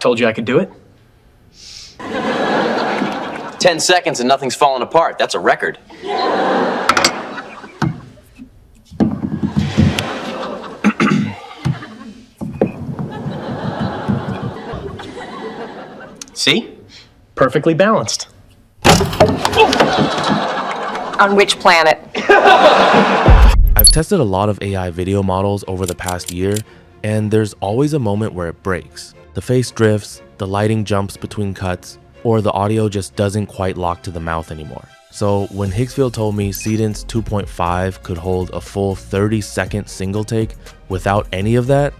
told you I could do it. 10 seconds and nothing's falling apart. That's a record. See? Perfectly balanced. On which planet? I've tested a lot of AI video models over the past year, and there's always a moment where it breaks. The face drifts, the lighting jumps between cuts, or the audio just doesn't quite lock to the mouth anymore. So when Higgsfield told me Seedance 2.5 could hold a full 30-second single take without any of that,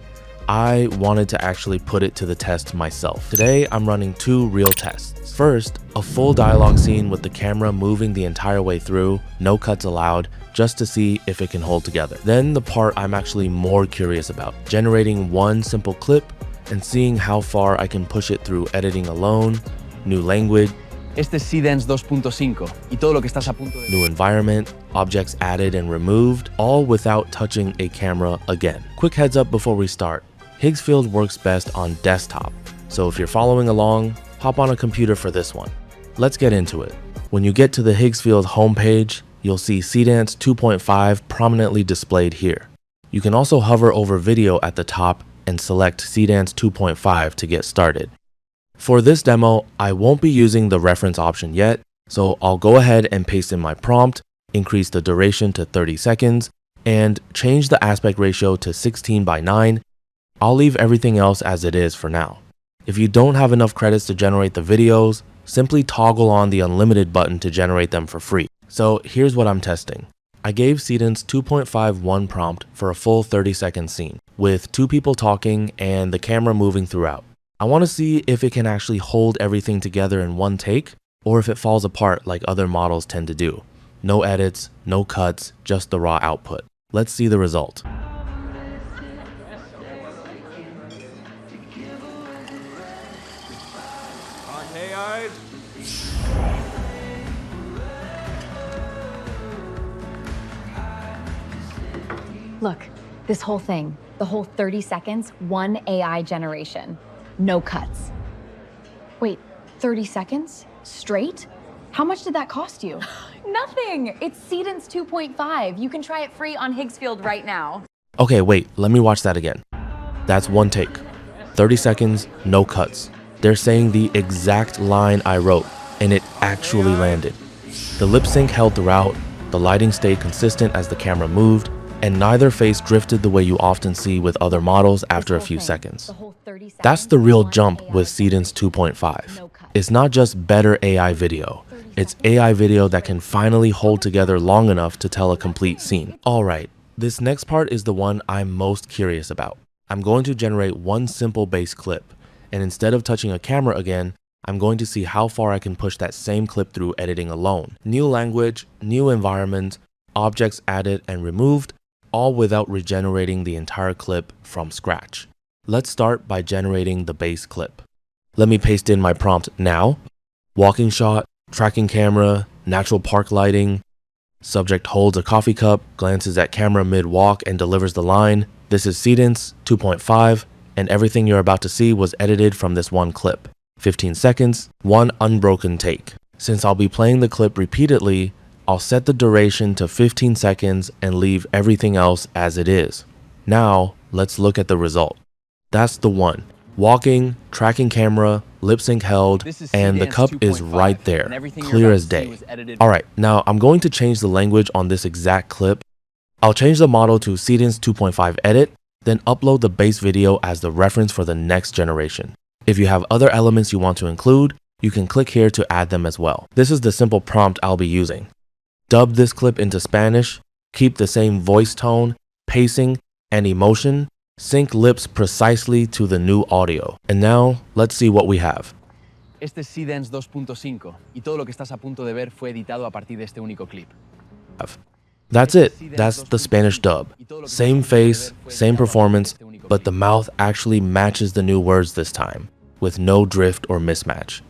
I wanted to actually put it to the test myself. Today, I'm running two real tests. First, a full dialogue scene with the camera moving the entire way through, no cuts allowed, just to see if it can hold together. Then the part I'm actually more curious about, generating one simple clip and seeing how far I can push it through editing alone, new language, Este es Seedance 2.5 y todo lo que estás a punto de... new environment, objects added and removed, all without touching a camera again. Quick heads up before we start. Higgsfield works best on desktop, so if you're following along, hop on a computer for this one. Let's get into it. When you get to the Higgsfield homepage, you'll see Seedance 2.5 prominently displayed here. You can also hover over video at the top and select Seedance 2.5 to get started. For this demo, I won't be using the reference option yet, so I'll go ahead and paste in my prompt, increase the duration to 30 seconds, and change the aspect ratio to 16:9. I'll leave everything else as it is for now. If you don't have enough credits to generate the videos, simply toggle on the unlimited button to generate them for free. So here's what I'm testing. I gave Seedance 2.5 one prompt for a full 30-second scene, with two people talking and the camera moving throughout. I want to see if it can actually hold everything together in one take, or if it falls apart like other models tend to do. No edits, no cuts, just the raw output. Let's see the result. Look, this whole thing, the whole 30 seconds, one AI generation. No cuts. Wait, 30 seconds? Straight? How much did that cost you? Nothing. It's Seedance 2.5. You can try it free on Higgsfield right now. Okay, wait, let me watch that again. That's one take. 30 seconds, no cuts. They're saying the exact line I wrote, and it actually landed. The lip sync held throughout, the lighting stayed consistent as the camera moved, and neither face drifted the way you often see with other models after a few seconds. That's the real jump with Seedance 2.5. It's not just better AI video, it's AI video that can finally hold together long enough to tell a complete scene. Alright, this next part is the one I'm most curious about. I'm going to generate one simple base clip, and instead of touching a camera again, I'm going to see how far I can push that same clip through editing alone. New language, new environment, objects added and removed, all without regenerating the entire clip from scratch. Let's start by generating the base clip. Let me paste in my prompt now. Walking shot, tracking camera, natural park lighting. Subject holds a coffee cup, glances at camera mid-walk and delivers the line. This is Seedance 2.5, and everything you're about to see was edited from this one clip. 15 seconds, one unbroken take. Since I'll be playing the clip repeatedly, I'll set the duration to 15 seconds and leave everything else as it is. Now, let's look at the result. That's the one. Walking, tracking camera, lip sync held, and the cup is right there, clear as day. Alright, now I'm going to change the language on this exact clip. I'll change the model to Seedance 2.5 edit, then upload the base video as the reference for the next generation. If you have other elements you want to include, you can click here to add them as well. This is the simple prompt I'll be using. Dub this clip into Spanish, keep the same voice tone, pacing, and emotion, sync lips precisely to the new audio. And now, let's see what we have. Este es Seedance 2.5 y todo lo que estás a punto de ver fue editado a partir de este único clip. That's it. That's the Spanish dub. Same face, same performance, but the mouth actually matches the new words this time, with no drift or mismatch.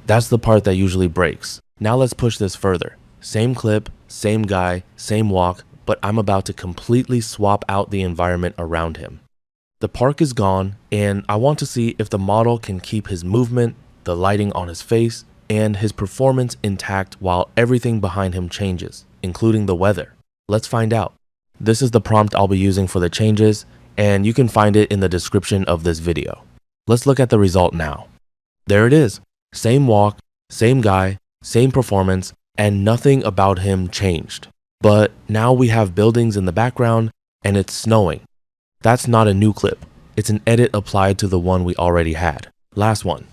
That's the part that usually breaks. Now let's push this further. Same clip, same guy, same walk, but I'm about to completely swap out the environment around him. The park is gone, and I want to see if the model can keep his movement, the lighting on his face, and his performance intact while everything behind him changes, including the weather. Let's find out. This is the prompt I'll be using for the changes, and you can find it in the description of this video. Let's look at the result now. There it is. Same walk, same guy, same performance, and nothing about him changed. But now we have buildings in the background and it's snowing. That's not a new clip. It's an edit applied to the one we already had. Last one.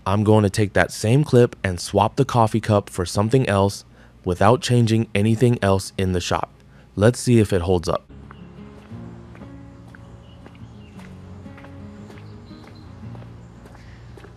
I'm going to take that same clip and swap the coffee cup for something else without changing anything else in the shot. Let's see if it holds up.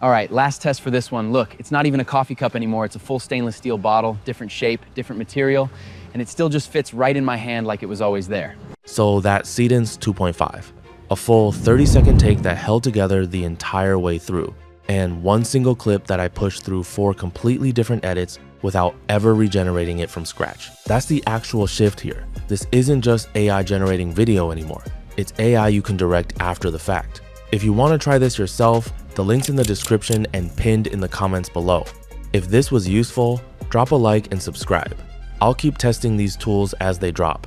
All right, last test for this one. Look, it's not even a coffee cup anymore. It's a full stainless steel bottle, different shape, different material, and it still just fits right in my hand like it was always there. So that's Seedance 2.5, a full 30-second take that held together the entire way through, and one single clip that I pushed through 4 completely different edits without ever regenerating it from scratch. That's the actual shift here. This isn't just AI generating video anymore. It's AI you can direct after the fact. If you want to try this yourself, the link's in the description and pinned in the comments below. If this was useful, drop a like and subscribe. I'll keep testing these tools as they drop.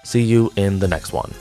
See you in the next one.